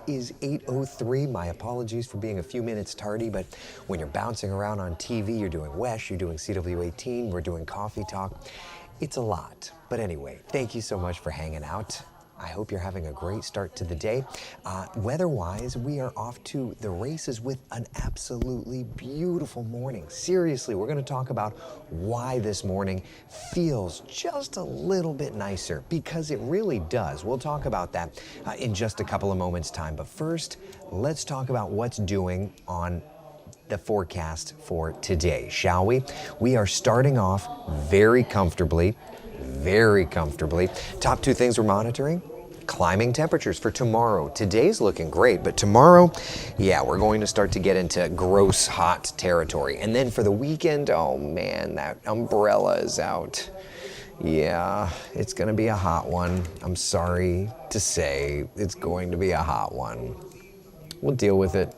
is 8:03. My apologies for being a few minutes tardy, but when you're bouncing around on TV, you're doing WESH, you're doing CW18, we're doing Coffee Talk. It's a lot. But anyway, thank you so much for hanging out. I hope you're having a great start to the day. Weather-wise, we are off to the races with an absolutely beautiful morning. Seriously, we're going to talk about why this morning feels just a little bit nicer, because it really does. We'll talk about that in just a couple of moments' time. But first, let's talk about what's doing on the forecast for today, shall we? We are starting off very comfortably. Top two things we're monitoring: climbing temperatures for tomorrow. Today's looking great, but tomorrow, yeah, we're going to start to get into gross hot territory. And then for the weekend, oh man, that umbrella is out. Yeah, it's gonna be a hot one. I'm sorry to say, it's going to be a hot one. We'll deal with it.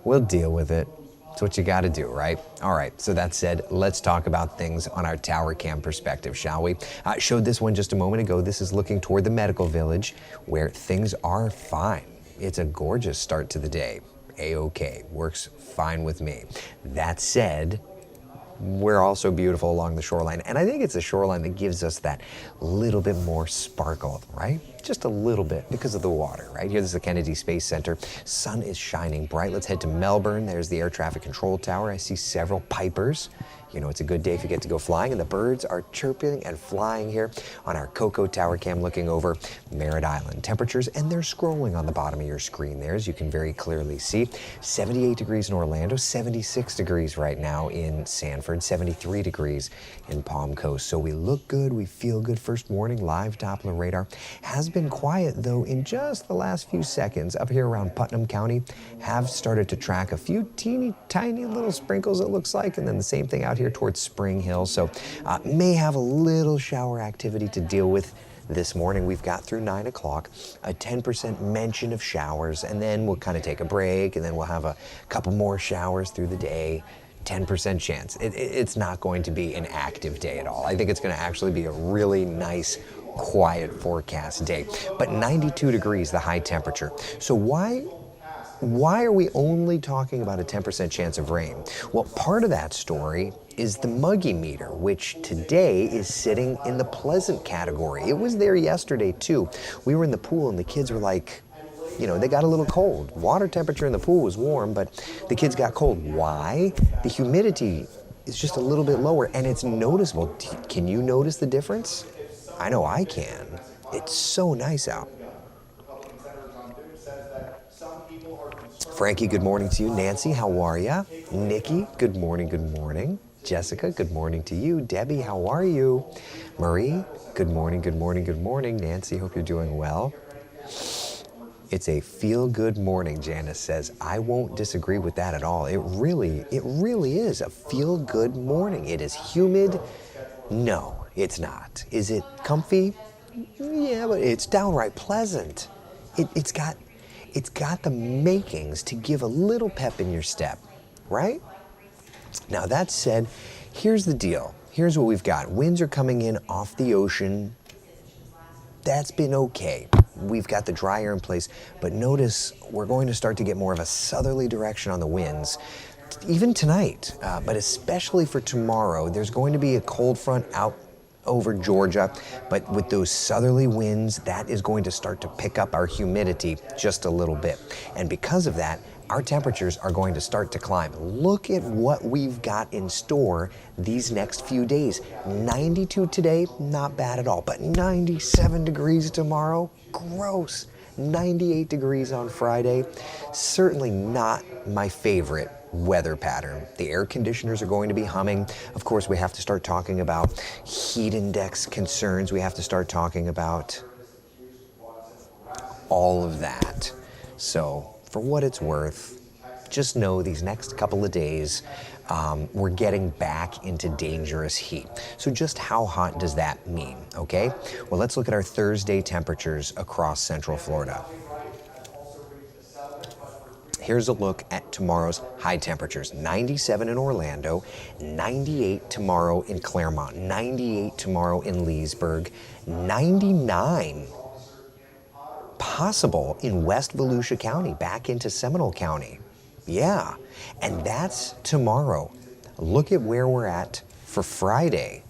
It's what you got to do, right? All right, so that said, let's talk about things on our tower cam perspective, shall we? I showed this one just a moment ago. This is looking toward the medical village, where things are fine. It's a gorgeous start to the day. A-OK, works fine with me. That said, we're also beautiful along the shoreline, and I think it's the shoreline that gives us that little bit more sparkle, right? Just a little bit because of the water, right? Here's the Kennedy Space Center. Sun is shining bright. Let's head to Melbourne. There's the air traffic control tower. I see several Pipers. You know, it's a good day if you get to go flying, and the birds are chirping and flying here on our Coco Tower Cam looking over Merritt Island. Temperatures, and they're scrolling on the bottom of your screen there, as you can very clearly see. 78 degrees in Orlando, 76 degrees right now in Sanford, 73 degrees in Palm Coast. So we look good, we feel good. First morning, live Doppler radar has been quiet, though, in just the last few seconds. Up here around Putnam County, have started to track a few teeny tiny little sprinkles, it looks like, and then the same thing out here towards Spring Hill. So may have a little shower activity to deal with this morning. We've got through 9 o'clock, a 10% mention of showers, and then we'll kind of take a break, and then we'll have a couple more showers through the day. 10% chance. It's not going to be an active day at all. I think it's going to actually be a really nice, quiet forecast day. But 92 degrees, the high temperature. So why are we only talking about a 10% chance of rain? Well, part of that story is the muggy meter, which today is sitting in the pleasant category. It was there yesterday too. We were in the pool and the kids were like, you know, they got a little cold. Water temperature in the pool was warm, but the kids got cold. Why? The humidity is just a little bit lower, and it's noticeable. Can you notice the difference? I know I can. It's so nice out. Frankie, good morning to you. Nancy, how are ya? Nikki, good morning. Jessica, good morning to you. Debbie, how are you? Marie, good morning. Nancy, hope you're doing well. It's a feel-good morning, Janice says. I won't disagree with that at all. It really is a feel-good morning. It is humid. No, it's not. Is it comfy? Yeah, but it's downright pleasant. It's got the makings to give a little pep in your step, right? Now, that said, here's the deal. Here's what we've got. Winds are coming in off the ocean. That's been okay. We've got the dry air in place, but notice we're going to start to get more of a southerly direction on the winds, even tonight, but especially for tomorrow. There's going to be a cold front out over Georgia, but with those southerly winds, that is going to start to pick up our humidity just a little bit. And because of that, our temperatures are going to start to climb. Look at what we've got in store these next few days. 92 today, not bad at all, but 97 degrees tomorrow, gross. 98 degrees on Friday, certainly not my favorite weather pattern. The air conditioners are going to be humming. Of course, we have to start talking about heat index concerns. We have to start talking about all of that. So for what it's worth, just know these next couple of days, we're getting back into dangerous heat. So just how hot does that mean, okay? Well, let's look at our Thursday temperatures across Central Florida. Here's a look at tomorrow's high temperatures. 97 in Orlando, 98 tomorrow in Claremont, 98 tomorrow in Leesburg, 99 possible in West Volusia County, back into Seminole County. Yeah, and that's tomorrow. Look at where we're at for Friday.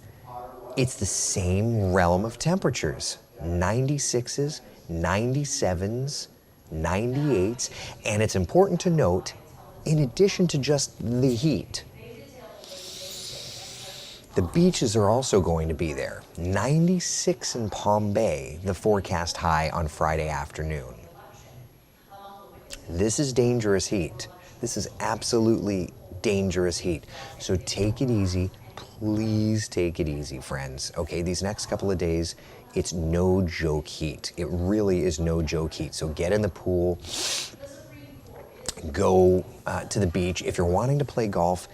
It's the same realm of temperatures, 96s, 97s, 98s, and it's important to note, in addition to just the heat, the beaches are also going to be there. 96 in Palm Bay, the forecast high on Friday afternoon. This is dangerous heat. This is absolutely dangerous heat. So take it easy. Please take it easy, friends. Okay, these next couple of days, it's no joke heat. It really is no joke heat. So get in the pool, go to the beach. If you're wanting to play golf,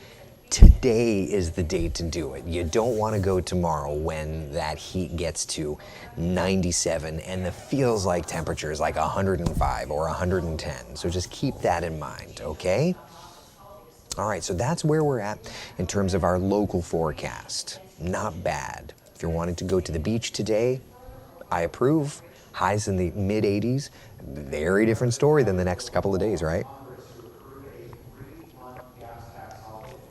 today is the day to do it. You don't want to go tomorrow when that heat gets to 97 and the feels like temperature is like 105 or 110. So just keep that in mind, okay? All right, so that's where we're at in terms of our local forecast. Not bad. If you're wanting to go to the beach today, I approve. Highs in the mid 80s. Very different story than the next couple of days, right?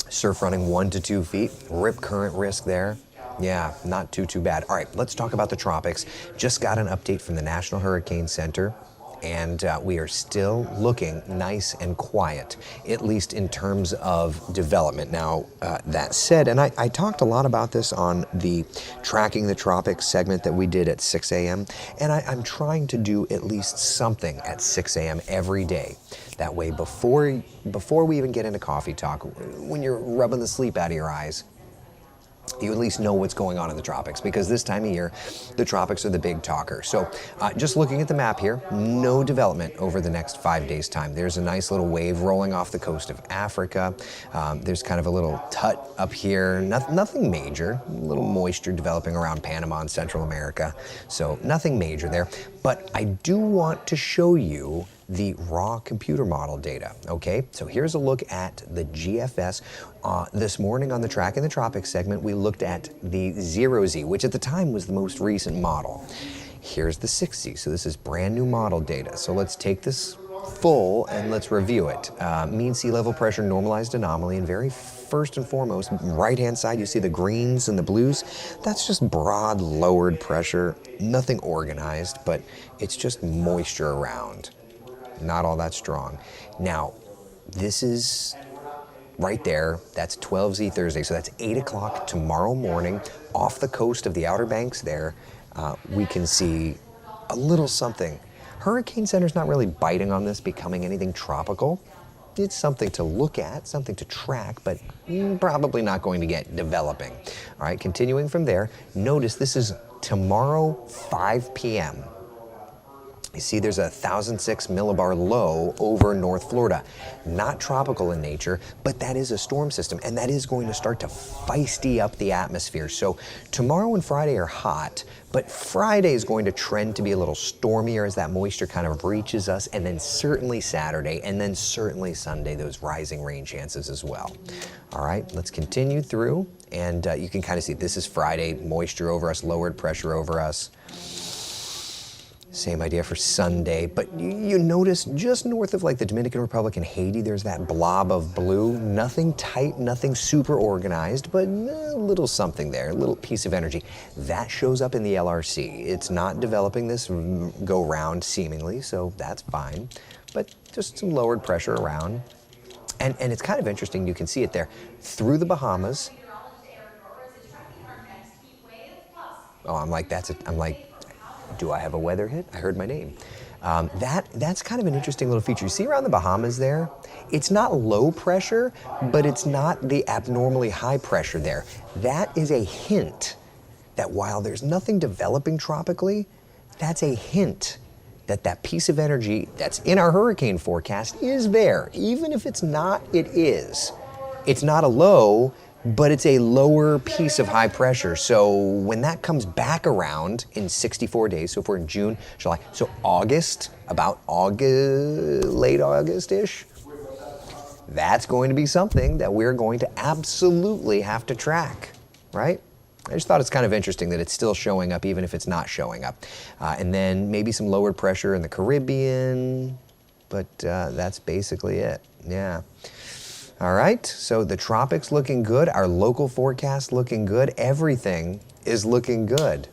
Surf running 1 to 2 feet. Rip current risk there. Yeah, not too bad. All right, let's talk about the tropics. Just got an update from the National Hurricane Center, and we are still looking nice and quiet, at least in terms of development. Now, that said, and I talked a lot about this on the Tracking the Tropics segment that we did at 6 a.m., and I'm trying to do at least something at 6 a.m. every day. That way, before we even get into coffee talk, when you're rubbing the sleep out of your eyes, you at least know what's going on in the tropics, because this time of year, the tropics are the big talker. So just looking at the map here, no development over the next 5 days' time. There's a nice little wave rolling off the coast of Africa. There's kind of a little tut up here, nothing major, a little moisture developing around Panama and Central America. So nothing major there, but I do want to show you the raw computer model data, okay? So here's a look at the GFS. This morning on the Tracking the Tropics segment, we looked at the 0Z, which at the time was the most recent model. Here's the 6Z, so this is brand new model data. So let's take this full and let's review it. Mean sea level pressure normalized anomaly, and very first and foremost, right-hand side, you see the greens and the blues. That's just broad lowered pressure, nothing organized, but it's just moisture around. Not all that strong. Now, this is right there. That's 12Z Thursday. So that's 8 o'clock tomorrow morning off the coast of the Outer Banks there. We can see a little something. Hurricane Center's not really biting on this becoming anything tropical. It's something to look at, something to track, but probably not going to get developing. All right, continuing from there, notice this is tomorrow, 5 p.m. You see there's a 1,006 millibar low over North Florida. Not tropical in nature, but that is a storm system, and that is going to start to feisty up the atmosphere. So tomorrow and Friday are hot, but Friday is going to trend to be a little stormier as that moisture kind of reaches us, and then certainly Saturday, and then certainly Sunday, those rising rain chances as well. All right, let's continue through, and you can kind of see this is Friday, moisture over us, lowered pressure over us. Same idea for Sunday, but you notice just north of like the Dominican Republic and Haiti, there's that blob of blue. Nothing tight, nothing super organized, but a little something there, a little piece of energy. That shows up in the LRC. It's not developing this go round seemingly, so that's fine, but just some lowered pressure around. And it's kind of interesting, you can see it there. Through the Bahamas. Oh, I'm like, do I have a weather hit? I heard my name. That's kind of an interesting little feature. You see around the Bahamas there? It's not low pressure, but it's not the abnormally high pressure there. That is a hint that while there's nothing developing tropically, that's a hint that that piece of energy that's in our hurricane forecast is there. Even if it's not, it is. It's not a low, but it's a lower piece of high pressure. So when that comes back around in 64 days, so if we're in June, July, so August, about August, late August-ish, that's going to be something that we're going to absolutely have to track, right? I just thought it's kind of interesting that it's still showing up even if it's not showing up. And then maybe some lowered pressure in the Caribbean, but that's basically it. Yeah. All right, so the tropics looking good, our local forecast looking good, everything is looking good.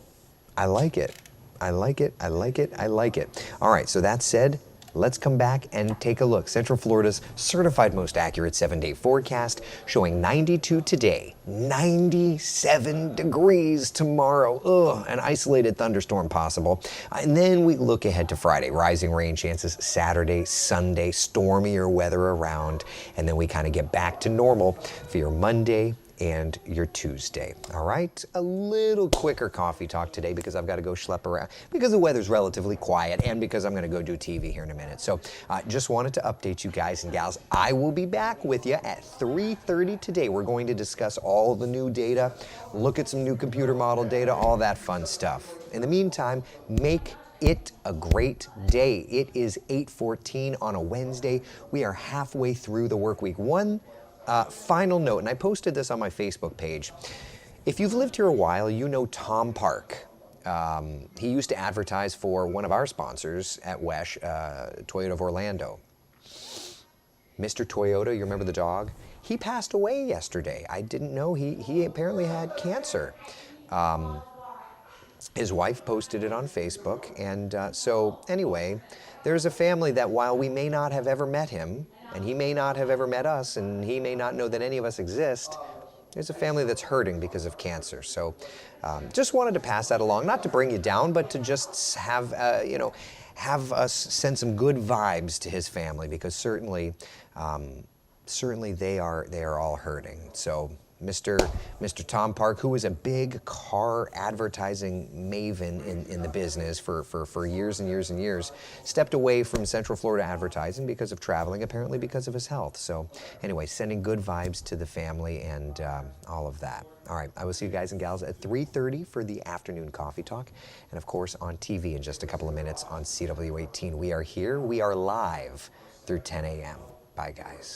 I like it. I like it. I like it. I like it. All right, so that said, let's come back and take a look. Central Florida's certified most accurate 7-day forecast showing 92 today, 97 degrees tomorrow. Ugh, an isolated thunderstorm possible. And then we look ahead to Friday, rising rain chances Saturday, Sunday, stormier weather around. And then we kind of get back to normal for your Monday and your Tuesday. All right, a little quicker coffee talk today because I've got to go schlep around because the weather's relatively quiet and because I'm going to go do TV here in a minute. So just wanted to update you guys and gals. I will be back with you at 3:30 today. We're going to discuss all the new data, look at some new computer model data, all that fun stuff. In the meantime, make it a great day. It is 8:14 on a Wednesday. We are halfway through the work week. One final note, and I posted this on my Facebook page. If you've lived here a while, you know Tom Park. He used to advertise for one of our sponsors at WESH, Toyota of Orlando. Mr. Toyota, you remember the dog? He passed away yesterday. I didn't know he apparently had cancer. His wife posted it on Facebook, and so anyway, there's a family that while we may not have ever met him, and he may not have ever met us, and he may not know that any of us exist, there's a family that's hurting because of cancer. So just wanted to pass that along, not to bring you down, but to just have, have us send some good vibes to his family, because certainly they are all hurting. So Mr. Tom Park, who was a big car advertising maven in the business for years and years and years, stepped away from Central Florida advertising because of traveling, apparently because of his health. So anyway, sending good vibes to the family and all of that. All right, I will see you guys and gals at 3:30 for the afternoon coffee talk. And of course on TV in just a couple of minutes on CW18. We are here, we are live through 10 a.m. Bye guys.